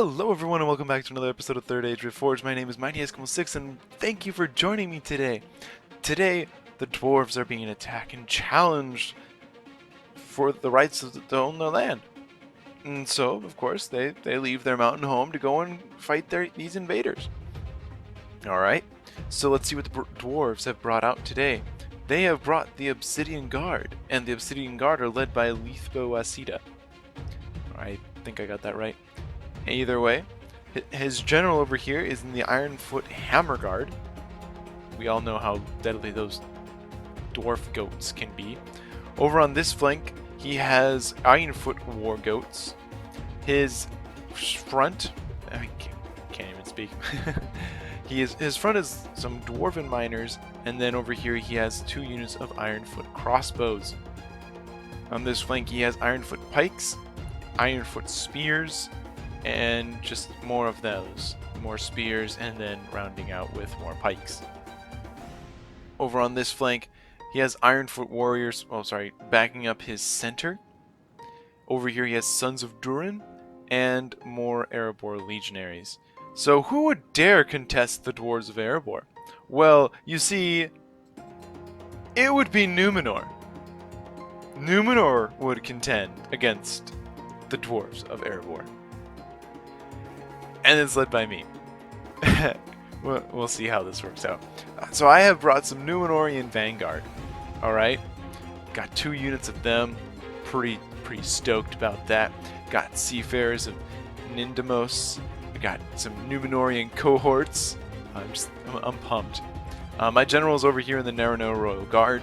Hello everyone and welcome back to another episode of Third Age Reforged. My name is Mighty6 and thank you for joining me today. Today, the dwarves are being attacked and challenged for the rights to own their land. And so, of course, they leave their mountain home to go and fight these invaders. Alright, so let's see what the dwarves have brought out today. They have brought the Obsidian Guard, and the Obsidian Guard are led by Lethbo Asida. I think I got that right. Either way, his general over here is in the Ironfoot Hammer Guard. We all know how deadly those dwarf goats can be. Over on this flank, he has Ironfoot War Goats. His front, I can't even speak. His front is some Dwarven Miners, and then over here he has 2 units of Ironfoot Crossbows. On this flank, he has Ironfoot Pikes, Ironfoot Spears, and just more of those. More spears, and then rounding out with more pikes. Over on this flank, he has Ironfoot Warriors, backing up his center. Over here he has Sons of Durin, and more Erebor Legionaries. So who would dare contest the Dwarves of Erebor? Well, you see, it would be Numenor. Numenor would contend against the Dwarves of Erebor. And it's led by me. We'll see how this works out. So I have brought some Numenorian Vanguard. Alright? Got 2 units of them. Pretty stoked about that. Got Seafarers of Nindamos. I got some Numenorian cohorts. I'm pumped. My general's over here in the Numenor Royal Guard.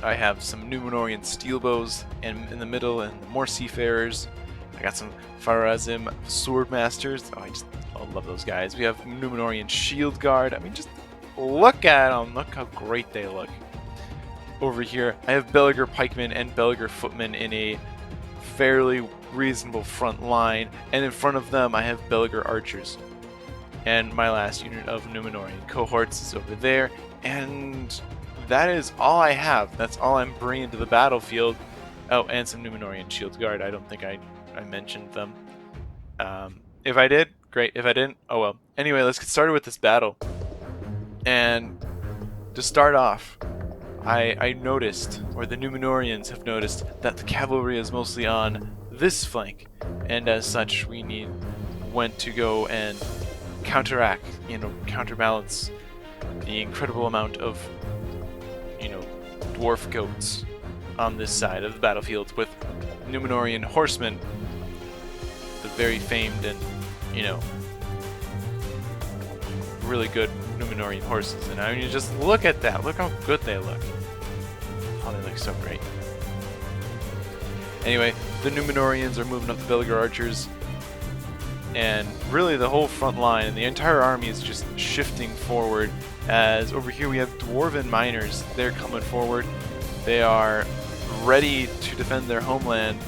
I have some Numenorian Steelbows in the middle and more Seafarers. I got some Farazim Swordmasters. I love those guys. We have Numenorian Shield Guard. I mean, just look at them. Look how great they look. Over here, I have Belegar Pikemen and Belegar Footmen in a fairly reasonable front line. And in front of them, I have Belegar Archers. And my last unit of Numenorian cohorts is over there. And that is all I have. That's all I'm bringing to the battlefield. Oh, and some Numenorian Shield Guard. I don't think I mentioned them. If I did, great. If I didn't, oh well. Anyway, let's get started with this battle. And to start off, I noticed, or the Numenorians have noticed, that the cavalry is mostly on this flank, and as such, we went to go and counterbalance the incredible amount of, dwarf goats on this side of the battlefield with Numenorian horsemen, the very famed and, really good Numenorian horses. And I mean, just look at that. Look how good they look. Oh, they look so great. Anyway, the Numenorians are moving up the Belegar Archers, and really the whole front line and the entire army is just shifting forward, as over here we have Dwarven Miners. They're coming forward. They are ready to defend their homeland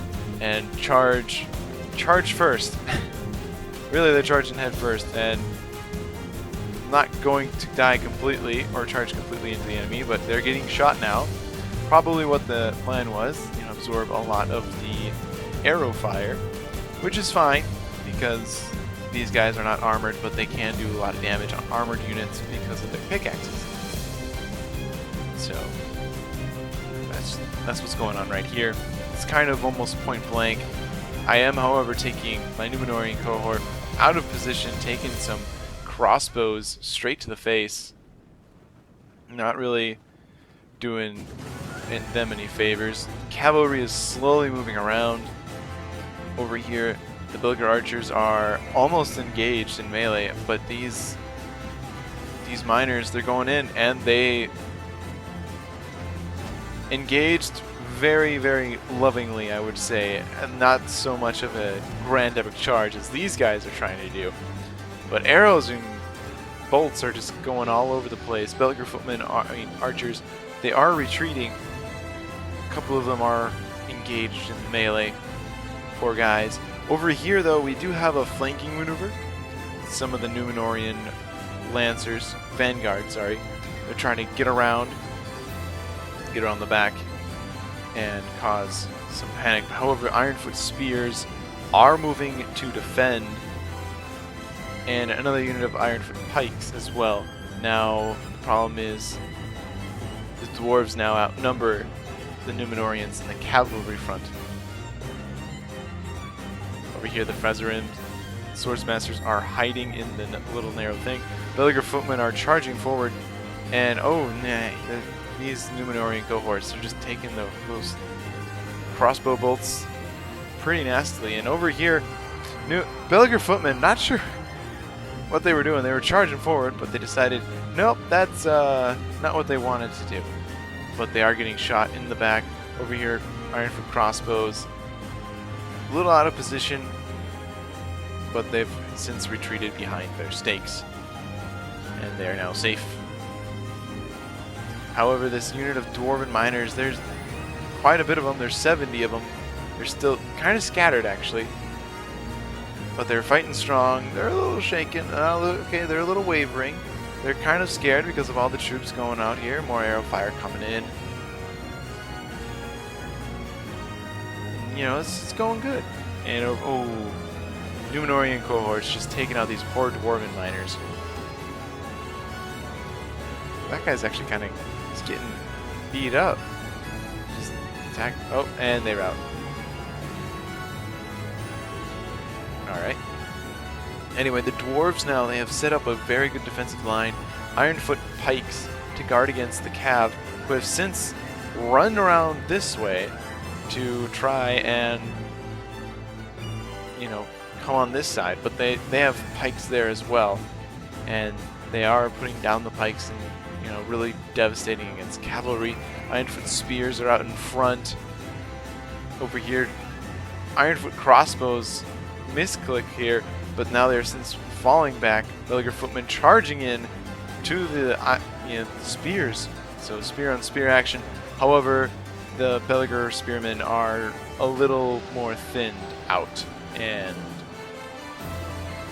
and charge first. Really, they're charging head first and not going to die completely or charge completely into the enemy, but they're getting shot now. Probably what the plan was, absorb a lot of the arrow fire, which is fine because these guys are not armored, but they can do a lot of damage on armored units because of their pickaxes. So that's what's going on right here. It's kind of almost point blank. I am, however, taking my Numenorian cohort out of position, taking some crossbows straight to the face. Not really doing them any favors. Cavalry is slowly moving around. Over here, the Belegar Archers are almost engaged in melee, but these miners, they're going in, and they engaged very, very lovingly, I would say, and not so much of a grand epic charge as these guys are trying to do. But arrows and bolts are just going all over the place. Belegar Footmen, Archers, they are retreating. A couple of them are engaged in melee. Poor guys. Over here, though, we do have a flanking maneuver. Some of the Numenorian Vanguard, they're trying to get around the back and cause some panic. However, Ironfoot Spears are moving to defend, and another unit of Ironfoot pikes as well. Now, the problem is the dwarves now outnumber the Numenorians in the cavalry front. Over here, the Frezzerims, Swordsmasters are hiding in the little narrow thing. Belliger footmen are charging forward, and oh, nah, these Numenorian cohorts are just taking those crossbow bolts pretty nastily. And over here, Belliger footmen, not sure what they were doing. They were charging forward, but they decided, nope, that's not what they wanted to do. But they are getting shot in the back. Over here, Ironfoot crossbows, a little out of position, but they've since retreated behind their stakes, and they are now safe. However, this unit of dwarven miners, there's quite a bit of them. There's 70 of them. They're still kind of scattered, actually, but they're fighting strong. They're a little shaken. Okay, they're a little wavering. They're kind of scared because of all the troops going out here. More arrow fire coming in. You know, it's going good. And oh, Numenorian cohorts just taking out these poor dwarven miners. That guy's actually kind of getting beat up. Just attack. Oh, and they rout. Alright. Anyway, the dwarves now, they have set up a very good defensive line. Ironfoot pikes to guard against the cav, who have since run around this way to try and, you know, come on this side. But they have pikes there as well, and they are putting down the pikes and, you know, really devastating against cavalry. Ironfoot spears are out in front. Over here, Ironfoot crossbows misclick here, but now they're since falling back. Belliger footmen charging in to the spears. So spear on spear action. However, the Belliger spearmen are a little more thinned out. And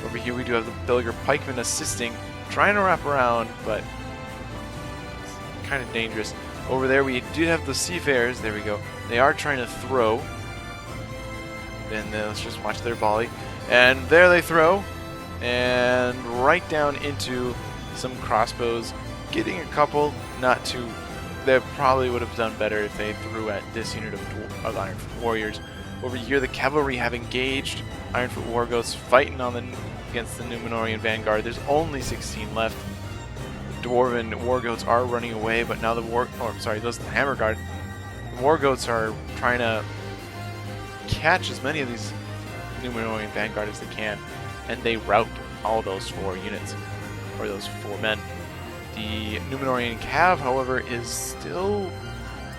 over here we do have the Belliger pikemen assisting, trying to wrap around, but it's kind of dangerous. Over there we do have the seafarers. There we go. They are trying to throw. Then let's just watch their volley. And there they throw. And right down into some crossbows. Getting a couple, not too. They probably would have done better if they threw at this unit of Ironfoot warriors. Over here, the cavalry have engaged. Ironfoot wargoats fighting against the Numenorian vanguard. There's only 16 left. The dwarven wargoats are running away, but now those hammer guard. The wargoats are trying to catch as many of these Numenorian vanguard as they can, and they rout all those 4 units, or those 4 men. The Numenorian cav, however, is still,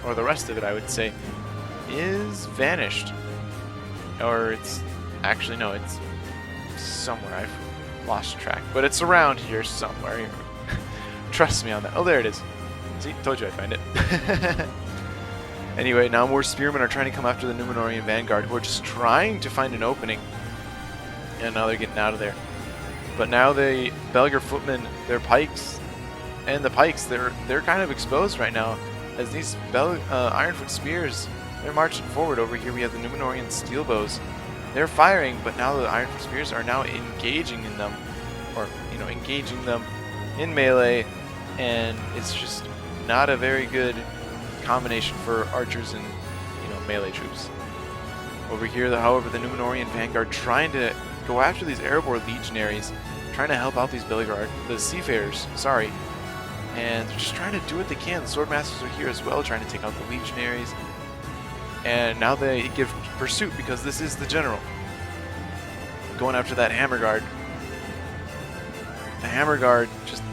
or the rest of it I would say, is vanished. Or it's, actually no, it's somewhere, I've lost track, but it's around here somewhere. Trust me on that. Oh, there it is. See, told you I'd find it. Anyway, now more spearmen are trying to come after the Numenorian vanguard, who are just trying to find an opening. And now they're getting out of there. But now the Belliger footmen, their pikes, and the pikes, they're kind of exposed right now, as these Ironfoot spears, they're marching forward. Over here we have the Numenorian steel bows. They're firing, but now the Ironfoot spears are now engaging in them, or, you know, engaging them in melee, and it's just not a very good combination for archers and, you know, melee troops. Over here, however, the Numenorian vanguard trying to go after these airborne legionaries, trying to help out these the seafarers, sorry, and they're just trying to do what they can. The swordmasters are here as well, trying to take out the legionaries, and now they give pursuit because this is the general going after that hammer guard. The hammer guard just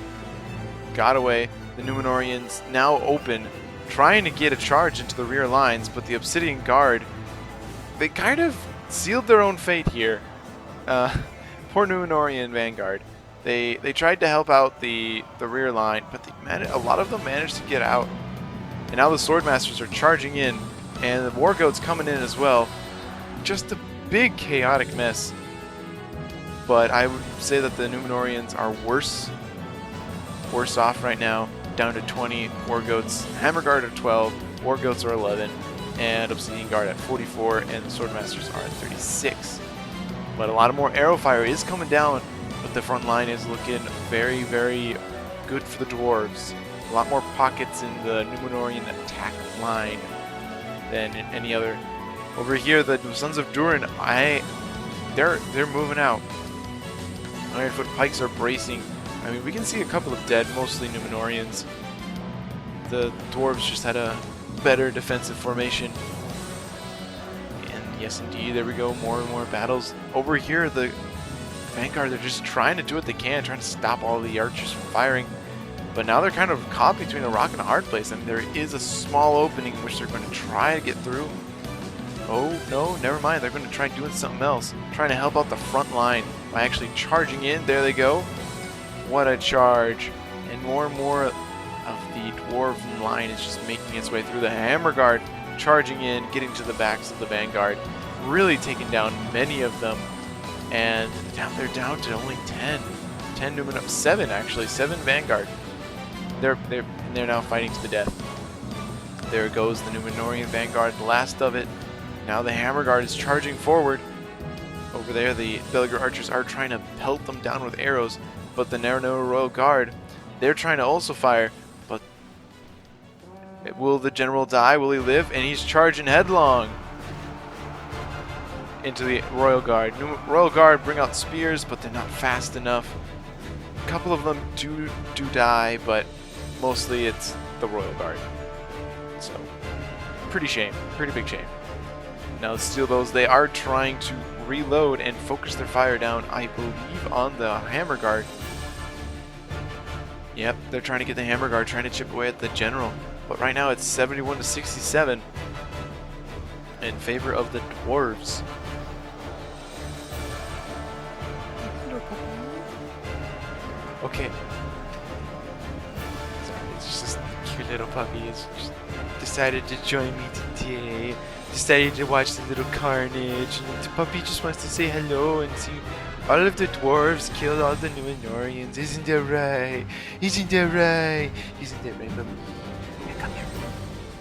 got away. The Numenorians now open, trying to get a charge into the rear lines, but the Obsidian Guard, they kind of sealed their own fate here. Poor Numenorian vanguard. They tried to help out the rear line, but a lot of them managed to get out. And now the Swordmasters are charging in, and the Wargoats coming in as well. Just a big chaotic mess. But I would say that the Numenorians are worse off right now, down to 20 Wargoats. Hammer Guard at 12, Wargoats are 11, and Obsidian Guard at 44, and the Swordmasters are at 36. But a lot more arrow fire is coming down, but the front line is looking very, very good for the dwarves. A lot more pockets in the Numenorian attack line than in any other. Over here, the Sons of Durin, they're moving out. Ironfoot pikes are bracing. I mean, we can see a couple of dead, mostly Numenorians. The dwarves just had a better defensive formation. And yes, indeed, there we go. More and more battles. Over here, the Vanguard, they're just trying to do what they can, trying to stop all the archers from firing. But now they're kind of caught between a rock and a hard place, and there is a small opening which they're going to try to get through. Oh, no, never mind. They're going to try doing something else. Trying to help out the front line by actually charging in. There they go. What a charge. And more of the dwarven line is just making its way through. The Hammer Guard charging in, getting to the backs of the Vanguard. Really taking down many of them. And they're down to only 10. 10 Numenor, 7 actually. 7 Vanguard. They're now fighting to the death. There goes the Numenorian Vanguard, the last of it. Now the Hammer Guard is charging forward. Over there, the Belger archers are trying to pelt them down with arrows, but the Numenor Royal Guard, they're trying to also fire. But will the general die? Will he live? And he's charging headlong into the Royal Guard. Royal Guard bring out spears, but they're not fast enough. A couple of them do die, but mostly it's the Royal Guard. So, pretty big shame. Now Steel Bows, they are trying to reload and focus their fire down, I believe, on the Hammer Guard. Yep, they're trying to get the Hammer Guard, trying to chip away at the General. But right now it's 71 to 67 in favor of the Dwarves. Okay. Sorry, it's just a cute little puppy. It's just decided to join me today. Decided to watch the little carnage. And the puppy just wants to say hello and see all of the dwarves killed all the Numenorians. Isn't that right? Isn't that right? Isn't that right, puppy? Yeah, come here.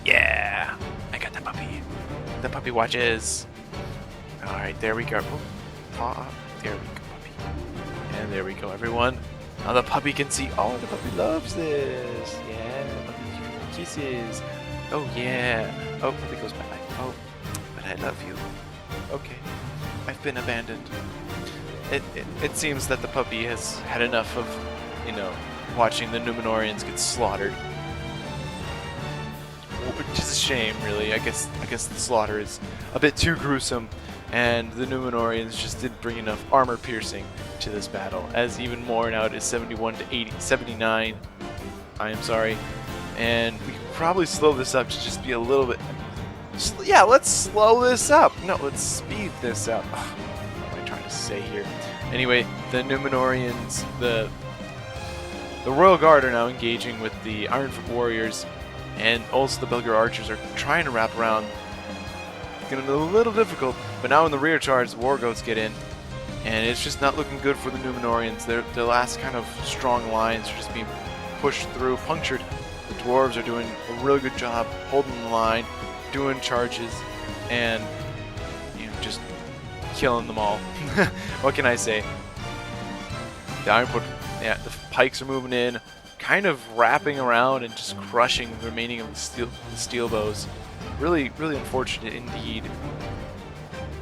Yeah! I got the puppy. The puppy watches. Alright, there we go. Paw. There we go, puppy. And there we go, everyone. Now the puppy can see. Oh, the puppy loves this. Yeah, puppy kisses. Oh, yeah. Oh, puppy goes bye-bye. Oh, but I love you. Okay. I've been abandoned. It seems that the puppy has had enough of, you know, watching the Numenorians get slaughtered. Which is a shame, really. I guess the slaughter is a bit too gruesome, and the Numenorians just didn't bring enough armor piercing to this battle. As even more now, it is 71 to 79. I am sorry, and we can probably slow this up to just be a little bit. Yeah, let's slow this up. No, let's speed this up. Ugh, what am I trying to say here? Anyway, the Numenorians, the Royal Guard are now engaging with the Ironfoot warriors, and also the Belger archers are trying to wrap around. It's getting a little difficult, but now in the rear charge, the War Goats get in, and it's just not looking good for the Numenorians. Their last kind of strong lines are just being pushed through, punctured. The dwarves are doing a really good job holding the line, doing charges, and just killing them all. What can I say? The Ironfoot, yeah, the pikes are moving in, kind of wrapping around and just crushing the remaining of the steel bows. Really, really unfortunate indeed.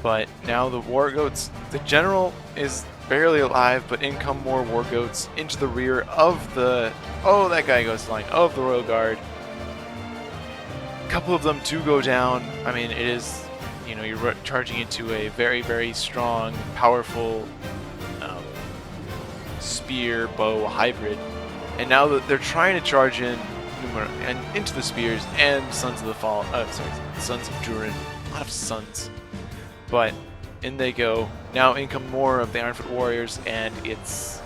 But now the War Goats, the general is barely alive, but in come more War Goats into the rear of the, oh, that guy goes flying, of the Royal Guard. A couple of them do go down. I mean, it is, you're charging into a very, very strong, powerful spear bow hybrid. And now that they're trying to charge in and into the spears and Sons of the Fall, Sons of Durin, a lot of sons. But in they go. Now in come more of the Ironfoot warriors, and it's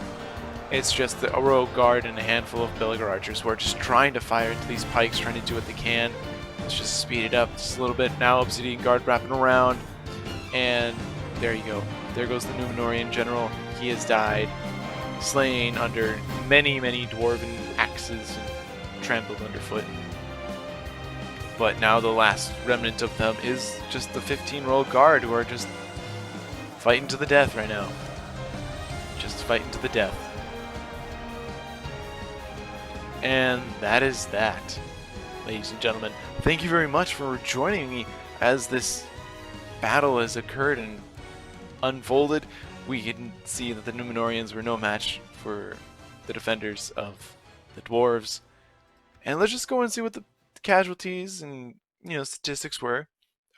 just the Royal Guard and a handful of Belger archers who are just trying to fire into these pikes, trying to do what they can. Let's just speed it up just a little bit. Now Obsidian Guard wrapping around, and there you go. There goes the Numenorian general. He has died, slain under many, many dwarven axes and trampled underfoot. But now the last remnant of them is just the 15 Royal Guard, who are just Fighting to the death right now. Just fighting to the death. And that is that, ladies and gentlemen. Thank you very much for joining me as this battle has occurred and unfolded. We can see that the Numenorians were no match for the defenders of the dwarves. And let's just go and see what the casualties and statistics were.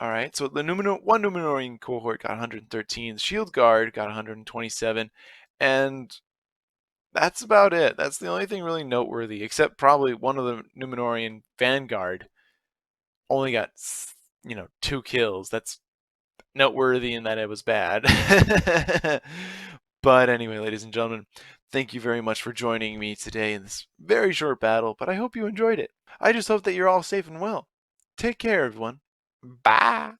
All right, so the one Numenorian cohort got 113, the Shield Guard got 127, and that's about it. That's the only thing really noteworthy, except probably one of the Numenorian Vanguard only got 2 kills. That's noteworthy in that it was bad. But anyway, ladies and gentlemen, thank you very much for joining me today in this very short battle, but I hope you enjoyed it. I just hope that you're all safe and well. Take care, everyone. Bye.